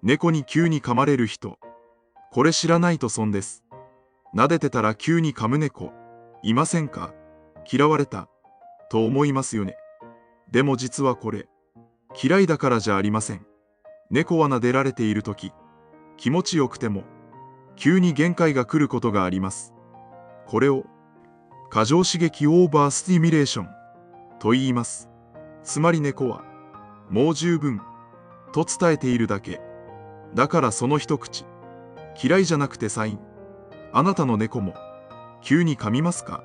猫に急に噛まれる人。これ知らないと損です。撫でてたら急に噛む猫、いませんか？嫌われた、と思いますよね。でも実はこれ、嫌いだからじゃありません。猫は撫でられているとき、気持ちよくても、急に限界が来ることがあります。これを、過剰刺激オーバースティミュレーション、と言います。つまり猫は、もう十分、と伝えているだけ。だからその一口、嫌いじゃなくてサイン。あなたの猫も、急に噛みますか？